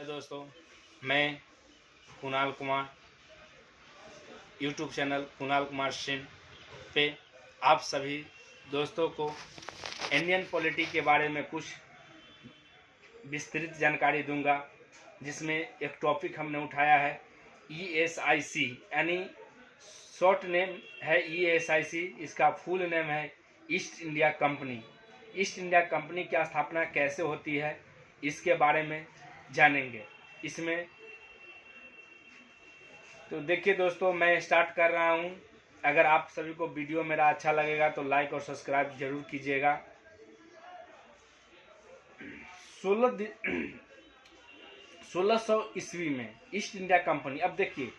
Hello दोस्तों, मैं Kunal Kumar YouTube channel Kunal Kumar Singh पे आप सभी दोस्तों को इंडियन पॉलिटी के बारे में कुछ विस्तृत जानकारी दूंगा, जिसमें एक टॉपिक हमने उठाया है ESIC, यानी शॉर्ट नेम है ESIC। इसका फुल नेम है east India company. East India company की स्थापना कैसे होती है, इसके बारे में जानेंगे इसमें। तो देखिए दोस्तों, मैं स्टार्ट कर रहा हूं। अगर आप सभी को वीडियो मेरा अच्छा लगेगा तो लाइक और सब्सक्राइब जरूर कीजिएगा। 1600 ईस्वी में ईस्ट इंडिया कंपनी, अब देखिए,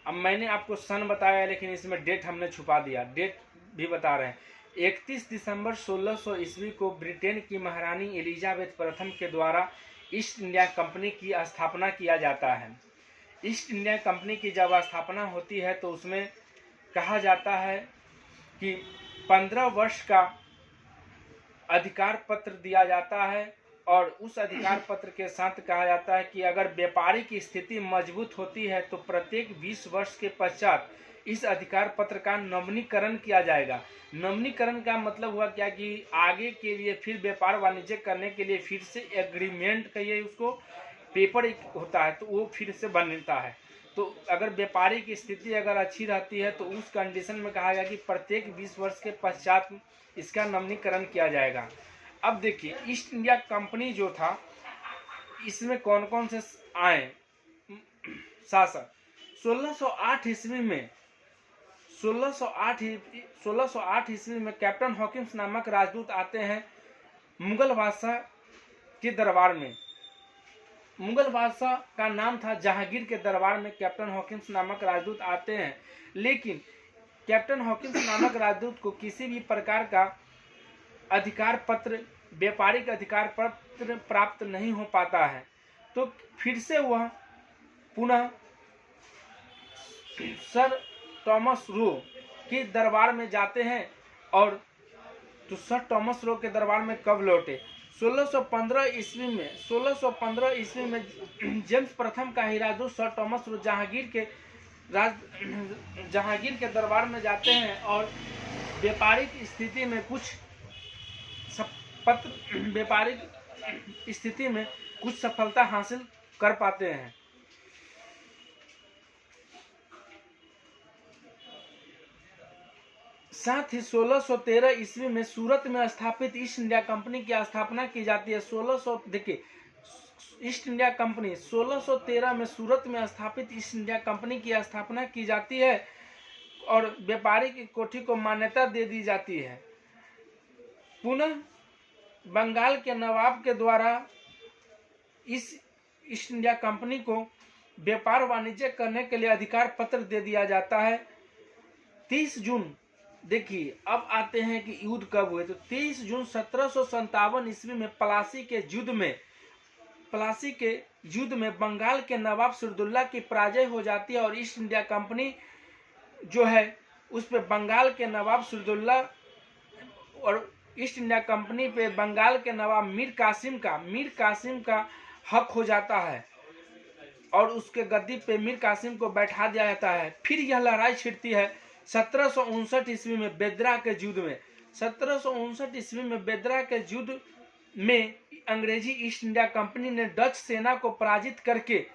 अब मैंने आपको सन बताया लेकिन इसमें डेट हमने छुपा दिया, डेट भी बता रहे हैं। 31 दिसंबर 1600 ईस्वी को ब्रिटेन की महारानी एलिजाबेथ प्रथम के द्वारा ईस्ट इंडिया कंपनी की स्थापना किया जाता है। ईस्ट इंडिया कंपनी की जब स्थापना होती है तो उसमें कहा जाता है कि 15 वर्ष का अधिकार पत्र दिया जाता है, और उस अधिकार पत्र के साथ कहा जाता है कि अगर व्यापारिक स्थिति मजबूत होती है तो प्रत्येक 20 वर्ष के पश्चात इस अधिकार पत्र का नवीनीकरण किया जाएगा। नवीनीकरण का मतलब हुआ क्या कि आगे के लिए फिर व्यापार वाणिज्य करने के लिए फिर से एग्रीमेंट कहिए, उसको पेपर होता है तो वो फिर से बनता है। तो अगर व्यापारिक स्थिति अगर अच्छी रहती है तो उस कंडीशन में कहा गया कि प्रत्येक 20 वर्ष के पश्चात इसका नवीनीकरण किया जाएगा। अब देखिए, ईस्ट इंडिया कंपनी जो था, इसमें कौन कौन से आए शासक। 1608 ईस्वी में 1608 ईस्वी में कैप्टन हॉकिंस नामक राजदूत आते हैं मुगल बादशाह के दरबार में। मुगल बादशाह का नाम था जहांगीर के दरबार में कैप्टन हॉकिंस नामक राजदूत आते हैं, लेकिन कैप्टन हॉकिंस नामक राजदूत को किसी भी प्रकार का अधिकार पत्र, व्यापारिक अधिकार पत्र प्राप्त नहीं हो पाता है। तो फिर से वह पुनः सर थॉमस रो के दरबार में जाते हैं। और तो सर थॉमस रो के दरबार में कब लौटे? 1615 ईस्वी में जेम्स प्रथम का ही राजदूत सर थॉमस रो जहांगीर के दरबार में जाते हैं और व्यापारिक स्थिति में कुछ सफलता हासिल कर पाते हैं। साथ ही 1613 ईस्वी में सूरत में स्थापित ईस्ट इंडिया कंपनी की स्थापना की जाती है। 1600 देखिए, ईस्ट इंडिया कंपनी 1613 में सूरत में स्थापित ईस्ट इंडिया कंपनी की स्थापना की जाती है और व्यापारिक कोठी को मान्यता दे दी जाती है। पुनः बंगाल के नवाब के द्वारा इस ईस्ट इंडिया कंपनी को व्यापार वाणिज्य करने के लिए अधिकार पत्र दे दिया जाता है। 30 जून, देखिए अब आते हैं कि युद्ध कब हुए। तो 30 जून 1757 ईस्वी में प्लासी के युद्ध में बंगाल के नवाब सिराजुद्दौला की पराजय हो जाती है और ईस्ट इंडिया कंपनी जो है उस पे बंगाल के नवाब सिराजुद्दौला और ईस्ट इंडिया कंपनी पे बंगाल के नवाब मीर कासिम का हक हो जाता है और उसके गद्दी पे मीर कासिम को बैठा दिया जाता है। फिर यह लड़ाई छिड़ती है 1759 ईस्वी में बेदरा के युद्ध में। 1759 ईस्वी में बेदरा के युद्ध में अंग्रेजी ईस्ट इंडिया कंपनी ने डच सेना को पराजित करके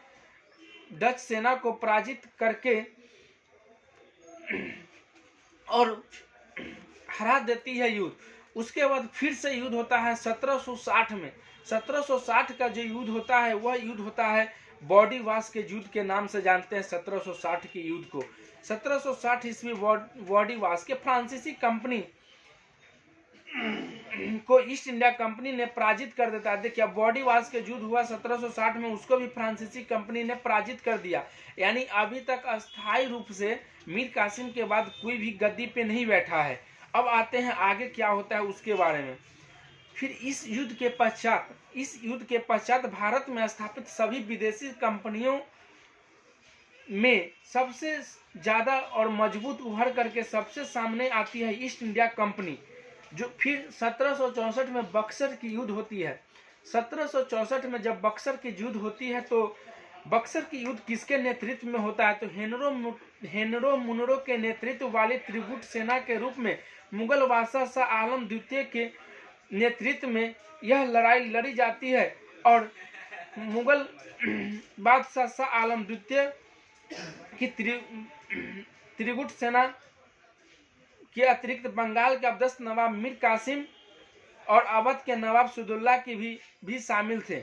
और हरा देती है युद्ध। उसके बाद फिर से युद्ध होता है 1760 में। 1760 का जो युद्ध होता है वह युद्ध होता है बॉडी वाश के युद्ध के नाम से जानते हैं 1760 के युद्ध को। 1760 ईस्वी बॉडी वाश के फ्रांसीसी कंपनी को ईस्ट इंडिया कंपनी ने पराजित कर देता है। देखिए, बॉडी वाश के युद्ध हुआ 1760 में, उसको भी फ्रांसीसी कंपनी ने पराजित कर दिया। यानी अभी तक अस्थायी रूप से मीर कासिम के बाद कोई भी गद्दी पे नहीं बैठा है। अब आते हैं आगे क्या होता है उसके बारे में। फिर इस युद्ध के पश्चात भारत में स्थापित सभी विदेशी कंपनियों में सबसे ज्यादा और मजबूत उभर करके सबसे सामने आती है ईस्ट इंडिया कंपनी, जो फिर 1764 में बक्सर की युद्ध होती है। 1764 में जब बक्सर की युद्ध होती है तो बक्सर की युद्ध किसके नेतृत्व में होता है? तो हेनरो मुनरो के नेतृत्व वाली त्रिगुट सेना के रूप में मुगल बादशाह शाह आलम द्वितीय के नेतृत्व में यह लड़ाई लड़ी जाती है। और मुगल बादशाह शाह आलम द्वितीय की त्रिगुट सेना के अतिरिक्त बंगाल के अब्दस्त नवाब मीर कासिम और अवध के नवाब सुदुल्ला की भी शामिल थे।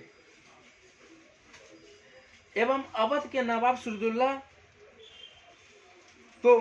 एवं अवध के नवाब सुदुल्ला तो